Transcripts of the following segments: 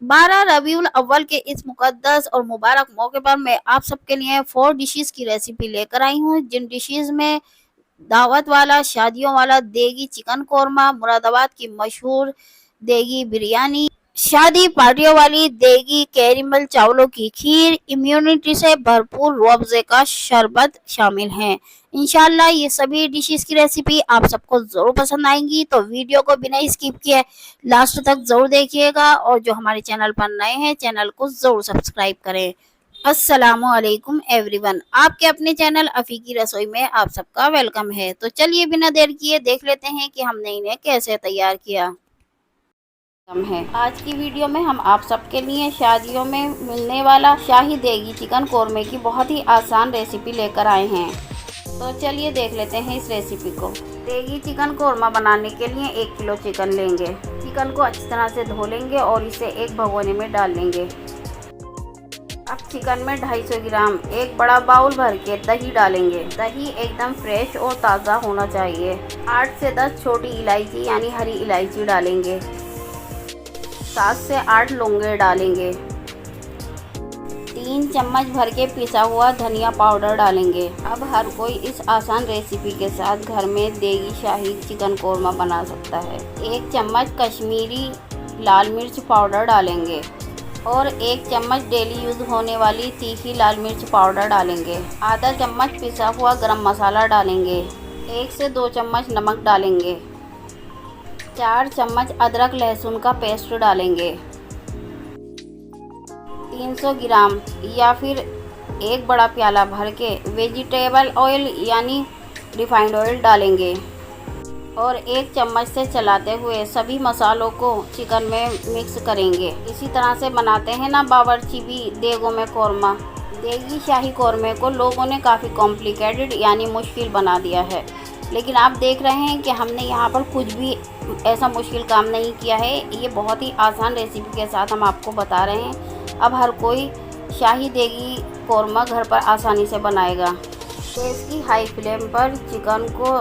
12 रबीउल अव्वल के इस मुकद्दस और मुबारक मौके पर मैं आप सबके लिए 4 डिशेस की रेसिपी लेकर आई हूँ। जिन डिशेस में दावत वाला, शादियों वाला देगी चिकन कोरमा, मुरादाबाद की मशहूर देगी बिरयानी, शादी पार्टियों वाली देगी कैरमल चावलों की खीर, इम्यूनिटी से भरपूर रूअफ़ज़े का शरबत शामिल हैं। इंशाल्लाह ये सभी डिशेस की रेसिपी आप सबको ज़रूर पसंद आएंगी, तो वीडियो को बिना स्किप किए लास्ट तक ज़रूर देखिएगा और जो हमारे चैनल पर नए हैं चैनल को ज़रूर सब्सक्राइब करें। अस्सलामुअलैकुम एवरीवन, आपके अपने चैनल अफ़ी की रसोई में आप सबका वेलकम है। तो चलिए बिना देर किए देख लेते हैं कि हमने इन्हें कैसे तैयार किया है। आज की वीडियो में हम आप सबके लिए शादियों में मिलने वाला शाही देगी चिकन कोरमे की बहुत ही आसान रेसिपी लेकर आए हैं। तो चलिए देख लेते हैं इस रेसिपी को। देगी चिकन कोरमा बनाने के लिए 1 किलो चिकन लेंगे। चिकन को अच्छी तरह से धो लेंगे और इसे एक भगोने में डाल लेंगे। अब चिकन में 250 ग्राम एक बड़ा बाउल भर के दही डालेंगे। दही एकदम फ्रेश और ताज़ा होना चाहिए। 8 से 10 छोटी इलायची यानी हरी इलायची डालेंगे। 7 से 8 लौंगे डालेंगे। 3 चम्मच भर के पिसा हुआ धनिया पाउडर डालेंगे। अब हर कोई इस आसान रेसिपी के साथ घर में देगी शाही चिकन कोरमा बना सकता है। 1 चम्मच कश्मीरी लाल मिर्च पाउडर डालेंगे और 1 चम्मच डेली यूज़ होने वाली तीखी लाल मिर्च पाउडर डालेंगे। आधा चम्मच पिसा हुआ गरम मसाला डालेंगे। 1 से 2 चम्मच नमक डालेंगे। 4 चम्मच अदरक लहसुन का पेस्ट डालेंगे। 300 ग्राम या फिर एक बड़ा प्याला भर के वेजिटेबल ऑयल यानी रिफाइंड ऑयल डालेंगे और 1 चम्मच से चलाते हुए सभी मसालों को चिकन में मिक्स करेंगे। इसी तरह से बनाते हैं ना बावर्ची भी देगों में कोरमा। देगी शाही कोरमे को लोगों ने काफ़ी कॉम्प्लिकेटेड यानी मुश्किल बना दिया है, लेकिन आप देख रहे हैं कि हमने यहाँ पर कुछ भी ऐसा मुश्किल काम नहीं किया है। ये बहुत ही आसान रेसिपी के साथ हम आपको बता रहे हैं। अब हर कोई शाही देगी कोरमा घर पर आसानी से बनाएगा। गैस की हाई फ्लेम पर चिकन को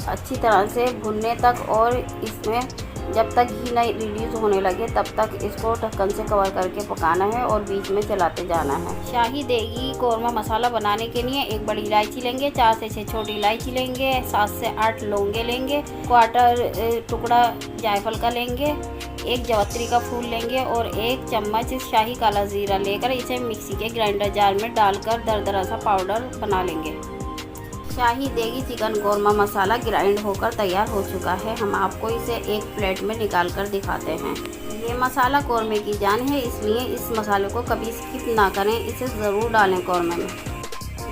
अच्छी तरह से भुनने तक और इसमें जब तक घी नहीं रिलीज़ होने लगे तब तक इसको ढक्कन से कवर करके पकाना है और बीच में चलाते जाना है। शाही देगी कोरमा मसाला बनाने के लिए 1 बड़ी इलायची लेंगे, 4 से 6 छोटी इलायची लेंगे, 7 से 8 लौंगे लेंगे, 1/4 टुकड़ा जायफल का लेंगे, 1 जावित्री का फूल लेंगे और 1 चम्मच शाही काला ज़ीरा लेकर इसे मिक्सी के ग्राइंडर जार में डालकर दरदरा सा पाउडर बना लेंगे। शाही देगी चिकन कोरमा मसाला ग्राइंड होकर तैयार हो चुका है। हम आपको इसे एक प्लेट में निकाल कर दिखाते हैं। ये मसाला कोरमे की जान है, इसलिए इस मसाले को कभी स्किप ना करें, इसे ज़रूर डालें कोरमे में।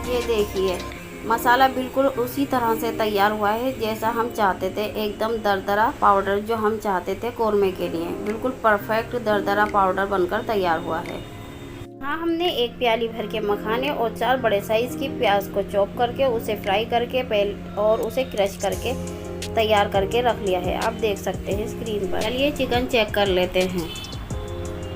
ये देखिए मसाला बिल्कुल उसी तरह से तैयार हुआ है जैसा हम चाहते थे। एकदम दरदरा पाउडर जो हम चाहते थे कोरमे के लिए, बिल्कुल परफेक्ट दरदरा पाउडर बनकर तैयार हुआ है। हाँ, हमने 1 प्याली भर के मखाने और 4 बड़े साइज़ की प्याज को चॉप करके उसे फ्राई करके और उसे क्रश करके तैयार करके रख लिया है। आप देख सकते हैं स्क्रीन पर। चलिए चिकन चेक कर लेते हैं।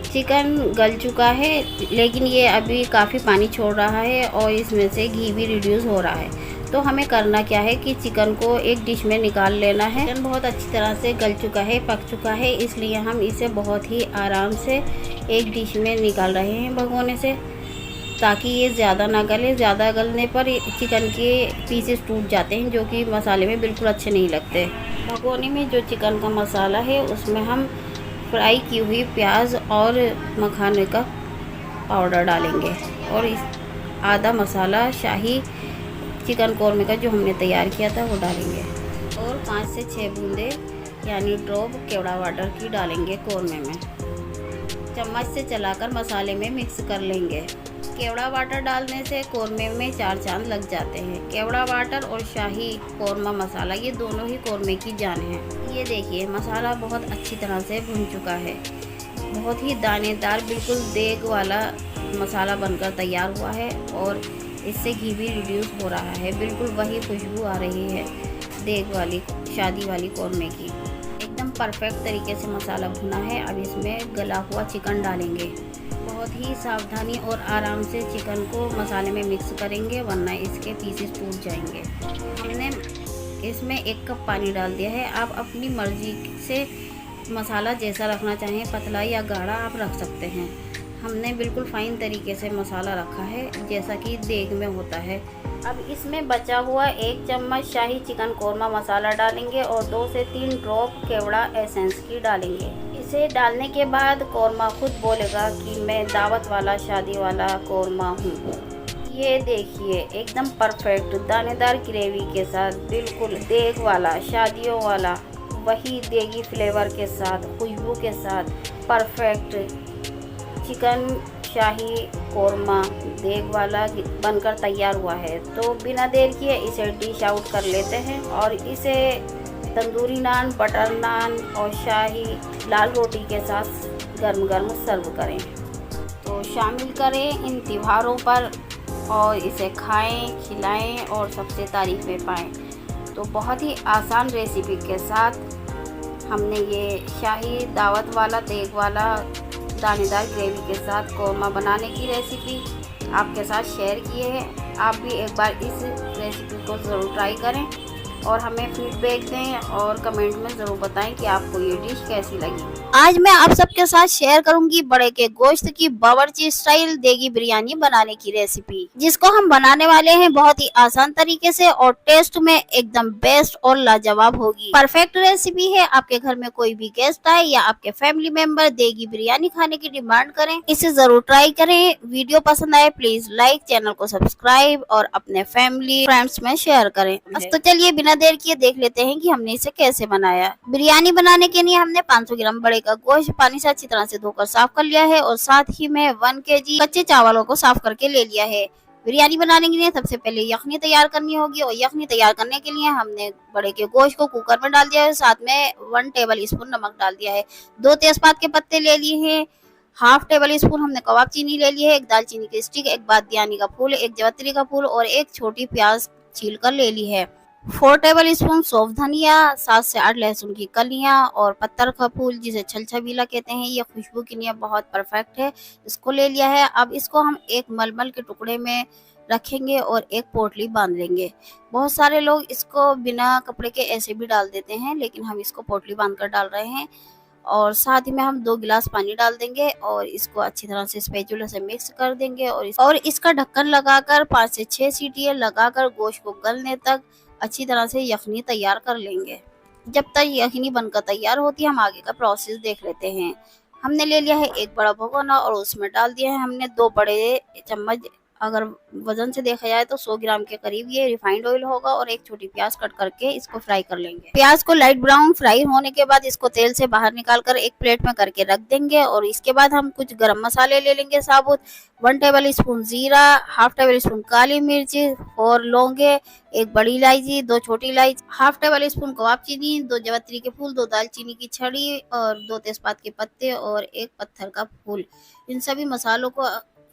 चिकन गल चुका है, लेकिन ये अभी काफ़ी पानी छोड़ रहा है और इसमें से घी भी रिड्यूस हो रहा है। तो हमें करना क्या है कि चिकन को एक डिश में निकाल लेना है। चिकन बहुत अच्छी तरह से गल चुका है, पक चुका है, इसलिए हम इसे बहुत ही आराम से एक डिश में निकाल रहे हैं भगोने से, ताकि ये ज़्यादा ना गले। ज़्यादा गलने पर चिकन के पीसेस टूट जाते हैं जो कि मसाले में बिल्कुल अच्छे नहीं लगते। भगोने में जो चिकन का मसाला है उसमें हम फ्राई की हुई प्याज और मखाने का पाउडर डालेंगे और इस आधा मसाला शाही चिकन कोरमे का जो हमने तैयार किया था वो डालेंगे और 5 से 6 बूंदे यानी ड्रॉप केवड़ा वाटर की डालेंगे कोरमे में। चम्मच से चलाकर मसाले में मिक्स कर लेंगे। केवड़ा वाटर डालने से कोरमे में 4 चांद लग जाते हैं। केवड़ा वाटर और शाही कोरमा मसाला ये दोनों ही कोरमे की जान है। ये देखिए मसाला बहुत अच्छी तरह से भुन चुका है। बहुत ही दानेदार बिल्कुल देग वाला मसाला बनकर तैयार हुआ है और इससे घी भी रिड्यूस हो रहा है। बिल्कुल वही खुशबू आ रही है देग वाली शादी वाली कोरमे की। एकदम परफेक्ट तरीके से मसाला भुना है। अब इसमें गला हुआ चिकन डालेंगे। बहुत ही सावधानी और आराम से चिकन को मसाले में मिक्स करेंगे, वरना इसके पीसेस टूट जाएंगे। हमने इसमें 1 कप पानी डाल दिया है। आप अपनी मर्ज़ी से मसाला जैसा रखना चाहें, पतला या गाढ़ा आप रख सकते हैं। हमने बिल्कुल फाइन तरीके से मसाला रखा है जैसा कि देग में होता है। अब इसमें बचा हुआ 1 चम्मच शाही चिकन कोरमा मसाला डालेंगे और 2 से 3 ड्रॉप केवड़ा एसेंस की डालेंगे। इसे डालने के बाद कोरमा खुद बोलेगा कि मैं दावत वाला शादी वाला कोरमा हूँ। ये देखिए एकदम परफेक्ट दानेदार ग्रेवी के साथ, बिल्कुल देग वाला शादियों वाला, वही देगी फ्लेवर के साथ, खुशबू के साथ परफेक्ट चिकन शाही कोरमा देग वाला बनकर तैयार हुआ है। तो बिना देर किए इसे डिश आउट कर लेते हैं और इसे तंदूरी नान, बटर नान और शाही लाल रोटी के साथ गर्म गर्म सर्व करें। तो शामिल करें इन त्योहारों पर और इसे खाएं, खिलाएं और सबसे तारीफ़ें पाएं। तो बहुत ही आसान रेसिपी के साथ हमने ये शाही दावत वाला देग वाला दानेदार ग्रेवी के साथ कोरमा बनाने की रेसिपी आपके साथ शेयर की है। आप भी एक बार इस रेसिपी को ज़रूर ट्राई करें और हमें फीडबैक दें और कमेंट में ज़रूर बताएं कि आपको ये डिश कैसी लगी। आज मैं आप सबके साथ शेयर करूंगी बड़े के गोश्त की बावर्ची स्टाइल देगी बिरयानी बनाने की रेसिपी, जिसको हम बनाने वाले हैं बहुत ही आसान तरीके से और टेस्ट में एकदम बेस्ट और लाजवाब होगी। परफेक्ट रेसिपी है। आपके घर में कोई भी गेस्ट आए या आपके फैमिली मेंबर देगी बिरयानी खाने की डिमांड करें, इसे जरूर ट्राई करें। वीडियो पसंद आए प्लीज लाइक, चैनल को सब्सक्राइब और अपने फैमिली फ्रेंड्स में शेयर करें। तो चलिए बिना देर किए देख लेते हैं कि हमने इसे कैसे बनाया। बिरयानी बनाने के लिए हमने 500 ग्राम बड़े का गोश्त पानी से अच्छी तरह से धोकर साफ कर लिया है और साथ ही में 1 kg कच्चे चावलों को साफ करके ले लिया है। बिरयानी बनाने के लिए सबसे पहले यखनी तैयार करनी होगी और यखनी तैयार करने के लिए हमने बड़े के गोश्त को कुकर में डाल दिया है, साथ में 1 टेबल स्पून नमक डाल दिया है, 2 तेजपात के पत्ते ले लिए हैं, 1/2 टेबल स्पून हमने कबाब चीनी ले ली है, 1 दालचीनी की स्टिक, 1 बादियानी का फूल, 1 जवत्री का फूल और 1 छोटी प्याज छील कर ले ली है, 4 टेबल स्पून सौंफ धनिया, 7 से 8 लहसुन की कलियां और पत्थर का फूल जिसे छलछबीला कहते हैं, ये खुशबू के लिए बहुत परफेक्ट है, इसको ले लिया है। अब इसको हम एक मलमल के टुकड़े में रखेंगे और एक पोटली बांध लेंगे। बहुत सारे लोग इसको बिना कपड़े के ऐसे भी डाल देते हैं, लेकिन हम इसको पोटली बांधकर डाल रहे हैं। और साथ ही में हम 2 गिलास पानी डाल देंगे और इसको अच्छी तरह से स्पैचुला से मिक्स कर देंगे और इसका ढक्कन लगाकर 5 से 6 सीटियां लगाकर गोश्त को गलने तक अच्छी तरह से यखनी तैयार कर लेंगे। जब तक यखनी बनकर तैयार होती है हम आगे का प्रोसेस देख लेते हैं। हमने ले लिया है एक बड़ा भगोना और उसमें डाल दिया है हमने 2 बड़े चम्मच, अगर वजन से देखा जाए तो 100 ग्राम के करीब ये रिफाइंड ऑयल होगा और 1 छोटी प्याज कट करके इसको फ्राई कर लेंगे। प्याज को लाइट ब्राउन फ्राई होने के बाद इसको तेल से बाहर निकाल कर एक प्लेट में करके रख देंगे और इसके बाद हम कुछ गरम मसाले ले लेंगे साबुत, 1 टेबल स्पून जीरा, 1/2 टेबल स्पून काली मिर्च, 4 लौंगे, 1 बड़ी इलायची, 2 छोटी इलायची, 1/2 टेबल स्पून कबाब चीनी, 2 जवत्री के फूल, 2 दालचीनी की छड़ी और 2 तेजपात के पत्ते और 1 पत्थर का फूल। इन सभी मसालों को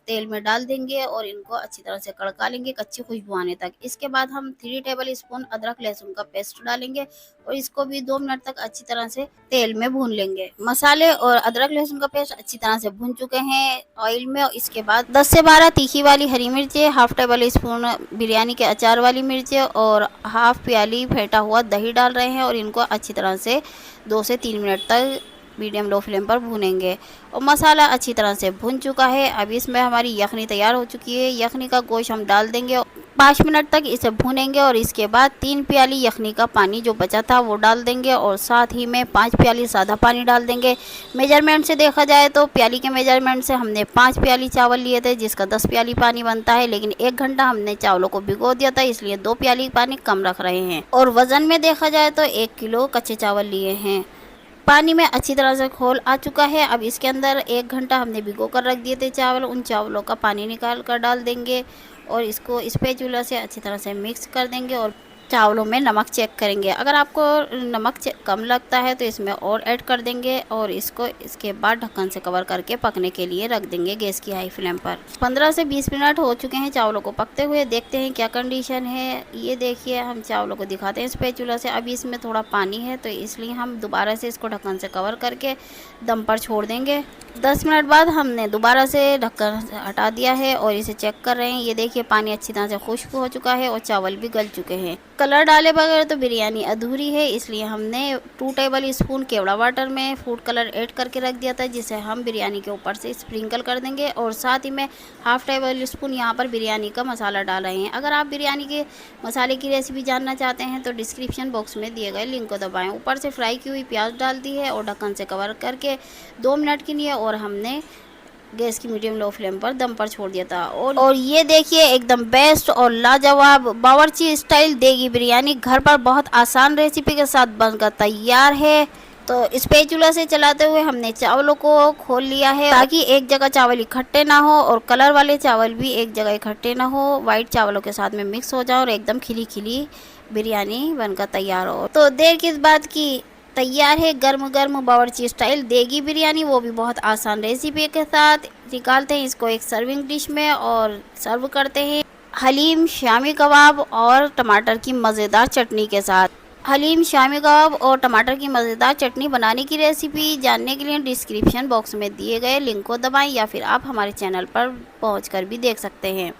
तेल में डाल देंगे और इनको अच्छी तरह से कड़का लेंगे कच्ची खुशबू आने तक। इसके बाद हम 3 टेबल स्पून अदरक लहसुन का पेस्ट डालेंगे और इसको भी 2 मिनट तक अच्छी तरह से तेल में भून लेंगे। मसाले और अदरक लहसुन का पेस्ट अच्छी तरह से भून चुके हैं ऑयल में। और इसके बाद 10 से 12 तीखी वाली हरी मिर्चें, 1/2 टेबल स्पून बिरयानी के अचार वाली मिर्चें और 1/2 प्याली फेंटा हुआ दही डाल रहे हैं और इनको अच्छी तरह से 2 से 3 मिनट तक मीडियम लो फ्लेम पर भूनेंगे और मसाला अच्छी तरह से भुन चुका है। अब इसमें हमारी यखनी तैयार हो चुकी है। यखनी का गोश्त हम डाल देंगे, 5 मिनट तक इसे भूनेंगे और इसके बाद 3 प्याली यखनी का पानी जो बचा था वो डाल देंगे और साथ ही में 5 प्याली सादा पानी डाल देंगे। मेजरमेंट से देखा जाए तो प्याली के मेजरमेंट से हमने 5 प्याली चावल लिए थे जिसका 10 प्याली पानी बनता है, लेकिन 1 घंटा हमने चावलों को भिगो दिया था इसलिए 2 प्याली पानी कम रख रहे हैं। और वजन में देखा जाए तो 1 किलो कच्चे चावल लिए हैं। पानी में अच्छी तरह से खोल आ चुका है। अब इसके अंदर 1 घंटा हमने भिगो कर रख दिए थे चावल, उन चावलों का पानी निकाल कर डाल देंगे और इसको स्पैचुला से अच्छी तरह से मिक्स कर देंगे और चावलों में नमक चेक करेंगे। अगर आपको नमक कम लगता है तो इसमें और ऐड कर देंगे और इसको इसके बाद ढक्कन से कवर करके पकने के लिए रख देंगे गैस की हाई फ्लेम पर। 15 से 20 मिनट हो चुके हैं चावलों को पकते हुए। देखते हैं क्या कंडीशन है। ये देखिए हम चावलों को दिखाते हैं स्पैचुला से। अभी इसमें थोड़ा पानी है तो इसलिए हम दोबारा से इसको ढक्कन से कवर करके दम पर छोड़ देंगे। 10 मिनट बाद हमने दोबारा से ढक्कन हटा दिया है और इसे चेक कर रहे हैं। ये देखिए पानी अच्छी तरह से खुश्क हो चुका है और चावल भी गल चुके हैं। कलर डाले बगैर तो बिरयानी अधूरी है, इसलिए हमने 2 टेबल स्पून केवड़ा वाटर में फूड कलर ऐड करके रख दिया था, जिसे हम बिरयानी के ऊपर से स्प्रिंकल कर देंगे। और साथ ही में हाफ टेबल स्पून यहाँ पर बिरयानी का मसाला डाल रहे हैं। अगर आप बिरयानी के मसाले की रेसिपी जानना चाहते हैं तो डिस्क्रिप्शन बॉक्स में दिए गए लिंक को दबाएं। ऊपर से फ्राई की हुई प्याज डाल दी है और ढक्कन से कवर करके 2 मिनट के लिए और हमने गैस की मीडियम लो फ्लेम पर दम पर छोड़ दिया था। और ये देखिए एकदम बेस्ट और लाजवाब बावर्ची स्टाइल देगी बिरयानी घर पर बहुत आसान रेसिपी के साथ बनकर तैयार है। तो स्पैचुला से चलाते हुए हमने चावलों को खोल लिया है, ताकि एक जगह चावल इकट्ठे ना हो और कलर वाले चावल भी एक जगह इकट्ठे ना हो, वाइट चावलों के साथ में मिक्स हो जाए और एकदम खिली खिली बिरयानी बनकर तैयार हो। तो देर किस बात की, तैयार है गर्म गर्म बावर्ची स्टाइल देगी बिरयानी, वो भी बहुत आसान रेसिपी के साथ। निकालते हैं इसको एक सर्विंग डिश में और सर्व करते हैं हलीम शामी कबाब और टमाटर की मज़ेदार चटनी के साथ। हलीम शामी कबाब और टमाटर की मज़ेदार चटनी बनाने की रेसिपी जानने के लिए डिस्क्रिप्शन बॉक्स में दिए गए लिंक को दबाएं, या फिर आप हमारे चैनल पर पहुंचकर भी देख सकते हैं।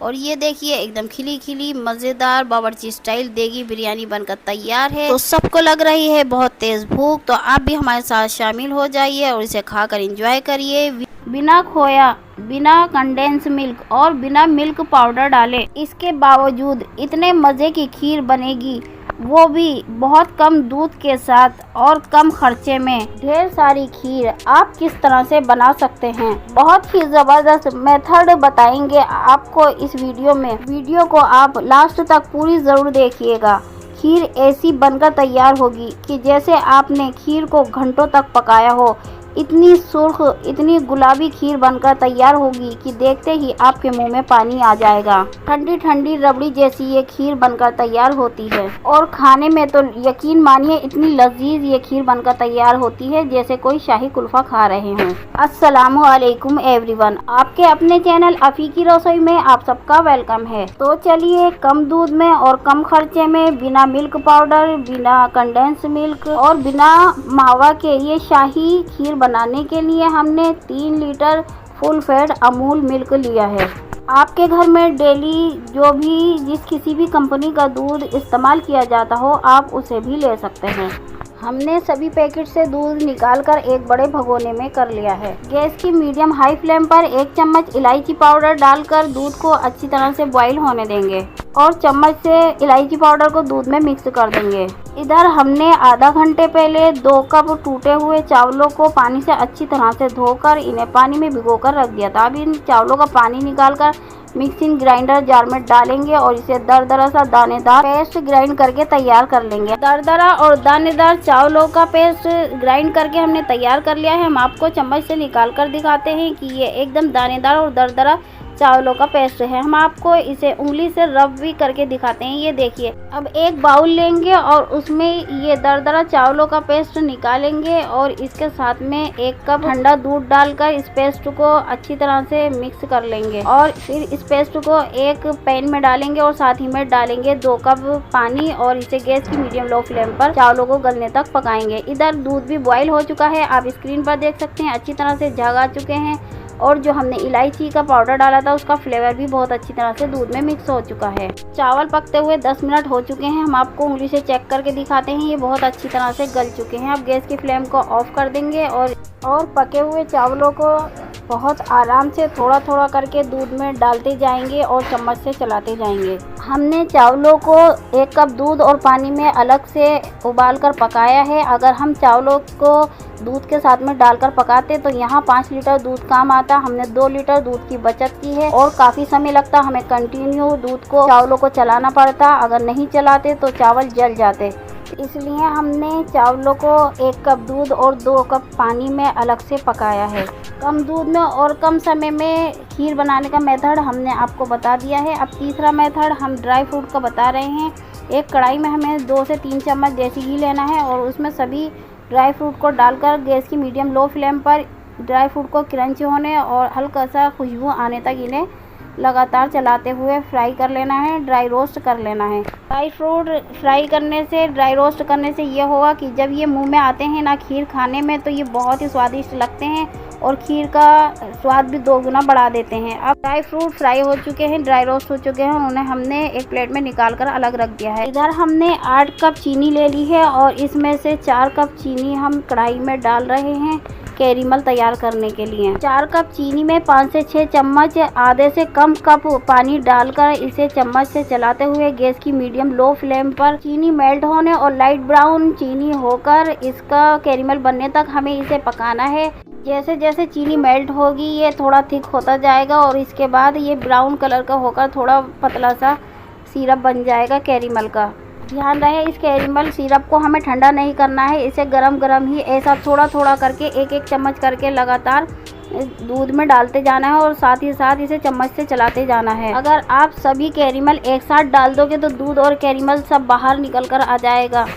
और ये देखिए एकदम खिली खिली मज़ेदार बावर्ची स्टाइल देगी बिरयानी बनकर तैयार है। तो सबको लग रही है बहुत तेज़ भूख, तो आप भी हमारे साथ शामिल हो जाइए और इसे खाकर एंजॉय करिए बिना खोया, बिना कंडेंस मिल्क और बिना मिल्क पाउडर डाले। इसके बावजूद इतने मज़े की खीर बनेगी, वो भी बहुत कम दूध के साथ और कम खर्चे में। ढेर सारी खीर आप किस तरह से बना सकते हैं, बहुत ही ज़बरदस्त मेथड बताएंगे आपको इस वीडियो में। वीडियो को आप लास्ट तक पूरी ज़रूर देखिएगा। खीर ऐसी बनकर तैयार होगी कि जैसे आपने खीर को घंटों तक पकाया हो। इतनी सुर्ख, इतनी गुलाबी खीर बनकर तैयार होगी कि देखते ही आपके मुंह में पानी आ जाएगा। ठंडी ठंडी रबड़ी जैसी ये खीर बनकर तैयार होती है और खाने में तो यकीन मानिए इतनी लजीज ये खीर बनकर तैयार होती है जैसे कोई शाही कुल्फा खा रहे हों। अस्सलामु अलैकुम एवरीवन, आपके अपने चैनल अफी की रसोई में आप सबका वेलकम है। तो चलिए कम दूध में और कम खर्चे में, बिना मिल्क पाउडर, बिना कंडेंस मिल्क और बिना मावा के ये शाही खीर बनाने के लिए हमने 3 litre full fat Amul milk लिया है। आपके घर में डेली जो भी जिस किसी भी कंपनी का दूध इस्तेमाल किया जाता हो, आप उसे भी ले सकते हैं। हमने सभी पैकेट से दूध निकालकर एक बड़े भगोने में कर लिया है। गैस की मीडियम हाई फ्लेम पर 1 चम्मच इलायची पाउडर डालकर दूध को अच्छी तरह से बॉईल होने देंगे और चम्मच से इलायची पाउडर को दूध में मिक्स कर देंगे। इधर हमने आधा घंटे पहले 2 कप टूटे हुए चावलों को पानी से अच्छी तरह से धोकर इन्हें पानी में भिगोकर रख दिया था। अब इन चावलों का पानी निकालकर मिक्सिंग ग्राइंडर जार में डालेंगे और इसे दरदरा सा दानेदार पेस्ट ग्राइंड करके तैयार कर लेंगे। दरदरा और दानेदार चावलों का पेस्ट ग्राइंड करके हमने तैयार कर लिया है। हम आपको चम्मच से निकाल कर दिखाते हैं कि ये एकदम दानेदार और दरदरा चावलों का पेस्ट है। हम आपको इसे उंगली से रब भी करके दिखाते हैं। ये देखिए, अब एक बाउल लेंगे और उसमें ये दरदरा चावलों का पेस्ट निकालेंगे और इसके साथ में 1 कप ठंडा दूध डालकर इस पेस्ट को अच्छी तरह से मिक्स कर लेंगे और फिर इस पेस्ट को एक पैन में डालेंगे और साथ ही में डालेंगे 2 कप पानी और इसे गैस की मीडियम लो फ्लेम पर चावलों को गलने तक पकाएंगे। इधर दूध भी बॉईल हो चुका है, आप स्क्रीन पर देख सकते हैं अच्छी तरह से झाग आ चुके हैं और जो हमने इलायची का पाउडर डाला था उसका फ्लेवर भी बहुत अच्छी तरह से दूध में मिक्स हो चुका है। चावल पकते हुए 10 मिनट हो चुके हैं। हम आपको उंगली से चेक करके दिखाते हैं, ये बहुत अच्छी तरह से गल चुके हैं। अब गैस की फ्लेम को ऑफ कर देंगे और पके हुए चावलों को बहुत आराम से थोड़ा थोड़ा करके दूध में डालते जाएंगे और चम्मच से चलाते जाएंगे। हमने चावलों को 1 कप दूध और पानी में अलग से उबाल कर पकाया है। अगर हम चावलों को दूध के साथ में डालकर पकाते तो यहाँ 5 लीटर दूध काम आता। हमने 2 लीटर दूध की बचत की है और काफ़ी समय लगता, हमें कंटिन्यू दूध को चावलों को चलाना पड़ता। अगर नहीं चलाते तो चावल जल जाते, इसलिए हमने चावलों को 1 कप दूध और 2 कप पानी में अलग से पकाया है। कम दूध में और कम समय में खीर बनाने का मेथड हमने आपको बता दिया है। अब तीसरा मेथड हम ड्राई फ्रूट का बता रहे हैं। एक कढ़ाई में हमें 2 से 3 चम्मच देसी घी लेना है और उसमें सभी ड्राई फ्रूट को डालकर गैस की मीडियम लो फ्लेम पर ड्राई फ्रूट को क्रंच होने और हल्का सा खुशबू आने तक इन्हें लगातार चलाते हुए फ्राई कर लेना है, ड्राई रोस्ट कर लेना है। ड्राई फ्रूट फ्राई करने से, ड्राई रोस्ट करने से ये होगा कि जब ये मुंह में आते हैं ना खीर खाने में, तो ये बहुत ही स्वादिष्ट लगते हैं और खीर का स्वाद भी दोगुना बढ़ा देते हैं। अब ड्राई फ्रूट फ्राई हो चुके हैं, ड्राई रोस्ट हो चुके हैं, उन्हें हमने एक प्लेट में निकाल कर अलग रख दिया है। इधर हमने 8 कप चीनी ले ली है और इसमें से 4 कप चीनी हम कढ़ाई में डाल रहे हैं कैरेमल तैयार करने के लिए। 4 कप चीनी में 5 से 6 चम्मच आधे से कम कप पानी डालकर इसे चम्मच से चलाते हुए गैस की मीडियम लो फ्लेम पर चीनी मेल्ट होने और लाइट ब्राउन चीनी होकर इसका कैरेमल बनने तक हमें इसे पकाना है। जैसे जैसे चीनी मेल्ट होगी ये थोड़ा थिक होता जाएगा और इसके बाद ये ब्राउन कलर का होकर थोड़ा पतला सा सिरप बन जाएगा कैरेमल का। ध्यान रहे इस कैरेमल सिरप को हमें ठंडा नहीं करना है, इसे गरम गरम ही ऐसा थोड़ा थोड़ा करके एक एक चम्मच करके लगातार दूध में डालते जाना है और साथ ही साथ इसे चम्मच से चलाते जाना है। अगर आप सभी कैरेमल एक साथ डाल दोगे तो दूध और कैरेमल सब बाहर निकल कर आ जाएगा।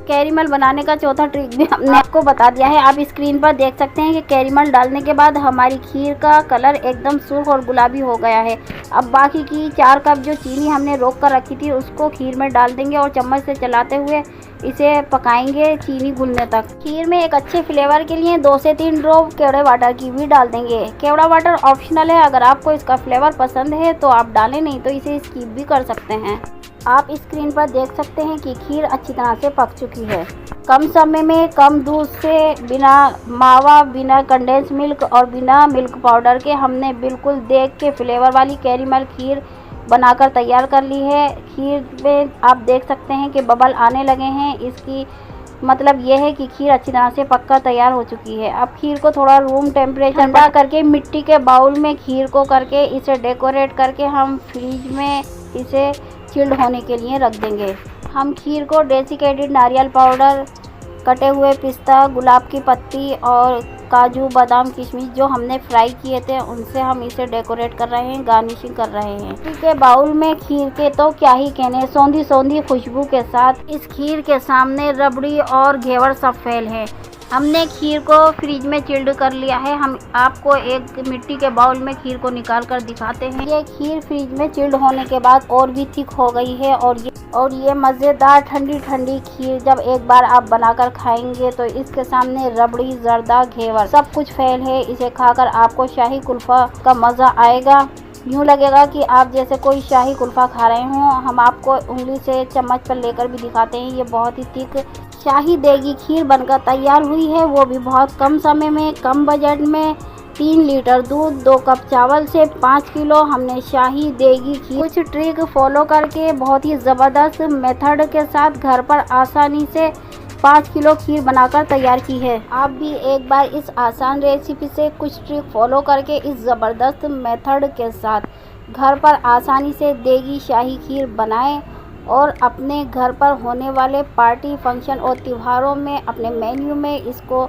कैरेमल बनाने का चौथा ट्रिक भी हमने आपको बता दिया है। आप स्क्रीन पर देख सकते हैं कि कैरेमल डालने के बाद हमारी खीर का कलर एकदम सुर्ख और गुलाबी हो गया है। अब बाकी की 4 कप जो चीनी हमने रोक कर रखी थी उसको खीर में डाल देंगे और चम्मच से चलाते हुए इसे पकाएंगे चीनी घुलने तक। खीर में एक अच्छे फ्लेवर के लिए 2 से 3 ड्रॉप केवड़ा वाटर की भी डाल देंगे। केवड़ा वाटर ऑप्शनल है, अगर आपको इसका फ्लेवर पसंद है तो आप डालें, नहीं तो इसे स्किप भी कर सकते हैं। आप स्क्रीन पर देख सकते हैं कि खीर अच्छी तरह से पक चुकी है। कम समय में कम दूध से, बिना मावा, बिना कंडेंस मिल्क और बिना मिल्क पाउडर के हमने बिल्कुल देख के फ्लेवर वाली कैरेमल खीर बनाकर तैयार कर ली है। खीर में आप देख सकते हैं कि बबल आने लगे हैं, इसकी मतलब ये है कि खीर अच्छी तरह से पककर तैयार हो चुकी है। अब खीर को थोड़ा रूम टेम्परेचर ठंडा करके मिट्टी के बाउल में खीर को करके इसे डेकोरेट करके हम फ्रिज में इसे चिल्ड होने के लिए रख देंगे। हम खीर को डेसिकेटेड नारियल पाउडर, कटे हुए पिस्ता, गुलाब की पत्ती और काजू, बादाम, किशमिश जो हमने फ्राई किए थे उनसे हम इसे डेकोरेट कर रहे हैं, गार्निशिंग कर रहे हैं। ठीक है, बाउल में खीर के तो क्या ही कहने, सौंधी सौंधी खुशबू के साथ इस खीर के सामने रबड़ी और घेवर सब फेल है। हमने खीर को फ्रिज में चिल्ड कर लिया है। हम आपको एक मिट्टी के बाउल में खीर को निकाल कर दिखाते हैं। ये खीर फ्रिज में चिल्ड होने के बाद और भी थिक हो गई है और ये मज़ेदार ठंडी ठंडी खीर जब एक बार आप बनाकर खाएंगे तो इसके सामने रबड़ी, जर्दा, घेवर सब कुछ फेल है। इसे खाकर आपको शाही कुल्फ़ा का मज़ा आएगा। यूँ लगेगा कि आप जैसे कोई शाही कुल्फ़ा खा रहे हों। हम आपको उंगली से चम्मच पर लेकर भी दिखाते हैं। ये बहुत ही थिक शाही देगी खीर बनकर तैयार हुई है, वो भी बहुत कम समय में, कम बजट में। 3 लीटर दूध, 2 कप चावल से 5 किलो हमने शाही देगी खीर कुछ ट्रिक फॉलो करके बहुत ही ज़बरदस्त मेथड के साथ घर पर आसानी से 5 किलो खीर बनाकर तैयार की है। आप भी एक बार इस आसान रेसिपी से कुछ ट्रिक फॉलो करके इस ज़बरदस्त मेथड के साथ घर पर आसानी से देगी शाही खीर बनाएं और अपने घर पर होने वाले पार्टी, फंक्शन और त्योहारों में अपने मेन्यू में इसको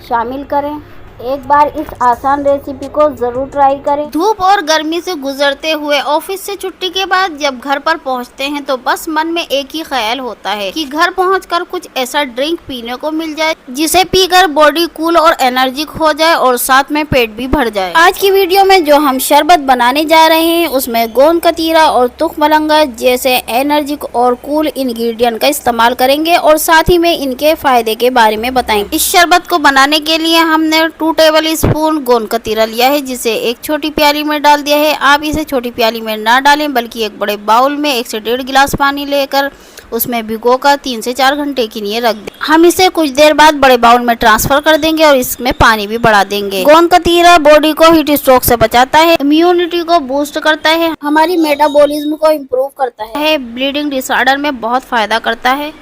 शामिल करें। एक बार इस आसान रेसिपी को जरूर ट्राई करें। धूप और गर्मी से गुजरते हुए ऑफिस से छुट्टी के बाद जब घर पर पहुंचते हैं तो बस मन में एक ही ख्याल होता है कि घर पहुंचकर कुछ ऐसा ड्रिंक पीने को मिल जाए जिसे पीकर बॉडी कूल और एनर्जिक हो जाए और साथ में पेट भी भर जाए। आज की वीडियो में जो हम शरबत बनाने जा रहे हैं उसमें गोंद कतीरा और तुख मलंगा जैसे एनर्जिक और कूल इंग्रेडिएंट का इस्तेमाल करेंगे और साथ ही में इनके फायदे के बारे में बताएंगे। इस शरबत को बनाने के लिए हमने 2 टेबल स्पून गोंद कतीरा लिया है जिसे एक छोटी प्याली में डाल दिया है। आप इसे छोटी प्याली में ना डालें बल्कि एक बड़े बाउल में 1 से 1.5 गिलास पानी लेकर उसमें भिगोकर 3 से 4 घंटे के लिए रख दें। हम इसे कुछ देर बाद बड़े बाउल में ट्रांसफर कर देंगे और इसमें पानी भी बढ़ा देंगे। गोंद कतीरा बॉडी को हीट स्ट्रोक से बचाता है, इम्यूनिटी को बूस्ट करता है, हमारी मेटाबॉलिज्म को इम्प्रूव करता है, ब्लीडिंग डिसऑर्डर में बहुत फायदा करता है।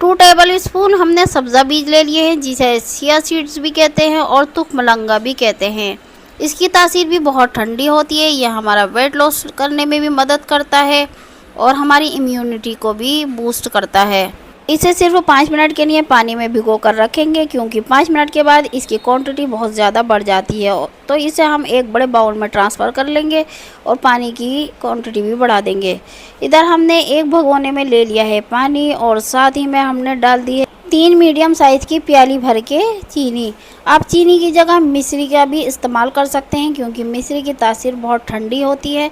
2 टेबल स्पून हमने सब्जा बीज ले लिए हैं जिसे चिया सीड्स भी कहते हैं और तुख मलंगा भी कहते हैं। इसकी तासीर भी बहुत ठंडी होती है। यह हमारा वेट लॉस करने में भी मदद करता है और हमारी इम्यूनिटी को भी बूस्ट करता है। इसे सिर्फ 5 मिनट के लिए पानी में भिगो कर रखेंगे क्योंकि 5 मिनट के बाद इसकी क्वांटिटी बहुत ज़्यादा बढ़ जाती है, तो इसे हम एक बड़े बाउल में ट्रांसफ़र कर लेंगे और पानी की क्वांटिटी भी बढ़ा देंगे। इधर हमने एक भगोने में ले लिया है पानी और साथ ही में हमने डाल दी है 3 मीडियम साइज़ की प्याली भर के चीनी। आप चीनी की जगह मिश्री का भी इस्तेमाल कर सकते हैं क्योंकि मिश्री की तासीर बहुत ठंडी होती है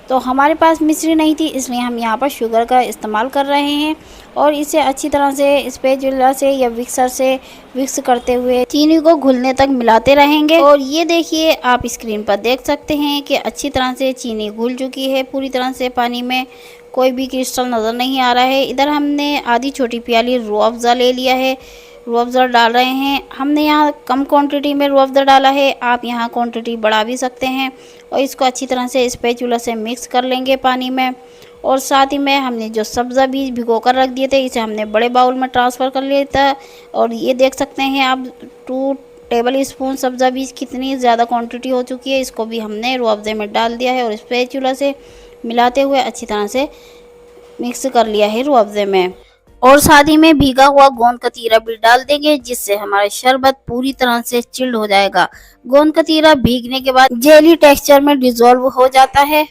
तो हमारे पास मिश्री नहीं थी, इसलिए हम यहाँ पर शुगर का इस्तेमाल कर रहे हैं और इसे अच्छी तरह से स्पैचुला से या मिक्सर से मिक्स करते हुए चीनी को घुलने तक मिलाते रहेंगे। और ये देखिए, आप स्क्रीन पर देख सकते हैं कि अच्छी तरह से चीनी घुल चुकी है पूरी तरह से, पानी में कोई भी क्रिस्टल नज़र नहीं आ रहा है। इधर हमने आधी छोटी प्याली रूह अफ़ज़ा ले लिया है, रूह अफ़ज़ा डाल रहे हैं। हमने यहाँ कम क्वांटिटी में रूह अफ़ज़ा डाला है, आप यहाँ क्वांटिटी बढ़ा भी सकते हैं। और इसको अच्छी तरह से स्पैचुला से मिक्स कर लेंगे पानी में। और साथ ही में हमने जो सब्ज़ा बीज भिगो कर रख दिए थे, इसे हमने बड़े बाउल में ट्रांसफ़र कर लिया था। और ये देख सकते हैं आप 2 टेबल स्पून सब्ज़ा बीज कितनी ज़्यादा क्वांटिटी हो चुकी है। इसको भी हमने रूह अफ़ज़े में डाल दिया है और स्पैचुला से मिलाते हुए अच्छी तरह से मिक्स कर लिया है रूह अफ़ज़े में। और साथ ही में भीगा हुआ गोंद कतीरा भी डाल देंगे, जिससे हमारा शरबत पूरी तरह से चिल्ड हो जाएगा। गोंद कतीरा भीगने के बाद जेली टेक्सचर में डिसॉल्व हो जाता है।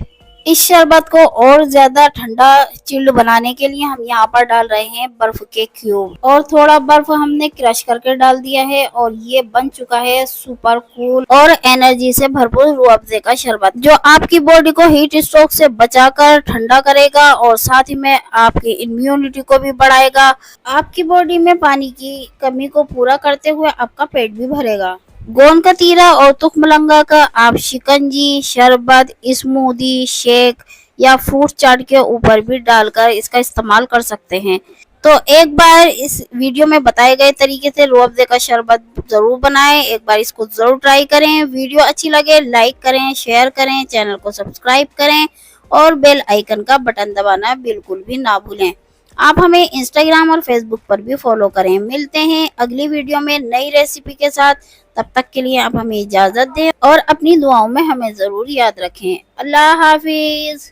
इस शरबत को और ज्यादा ठंडा चिल्ड बनाने के लिए हम यहाँ पर डाल रहे हैं बर्फ के क्यूब, और थोड़ा बर्फ हमने क्रश करके डाल दिया है। और ये बन चुका है सुपर कूल और एनर्जी से भरपूर रूह अफ़ज़े का शरबत, जो आपकी बॉडी को हीट स्ट्रोक से बचाकर ठंडा करेगा और साथ ही में आपकी इम्यूनिटी को भी बढ़ाएगा। आपकी बॉडी में पानी की कमी को पूरा करते हुए आपका पेट भी भरेगा। गोंद कतीरा और तुखमलंगा का आप शिकंजी, शरबत, स्मूदी, शेक या फ्रूट चाट के ऊपर भी डालकर इसका इस्तेमाल कर सकते हैं। तो एक बार इस वीडियो में बताए गए तरीके से रूह अफ़ज़े का शरबत ज़रूर बनाएं, एक बार इसको ज़रूर ट्राई करें। वीडियो अच्छी लगे लाइक करें, शेयर करें, चैनल को सब्सक्राइब करें और बेल आइकन का बटन दबाना बिल्कुल भी ना भूलें। आप हमें इंस्टाग्राम और फेसबुक पर भी फॉलो करें। मिलते हैं अगली वीडियो में नई रेसिपी के साथ। तब तक के लिए आप हमें इजाज़त दें और अपनी दुआओं में हमें ज़रूर याद रखें। अल्लाह हाफिज़।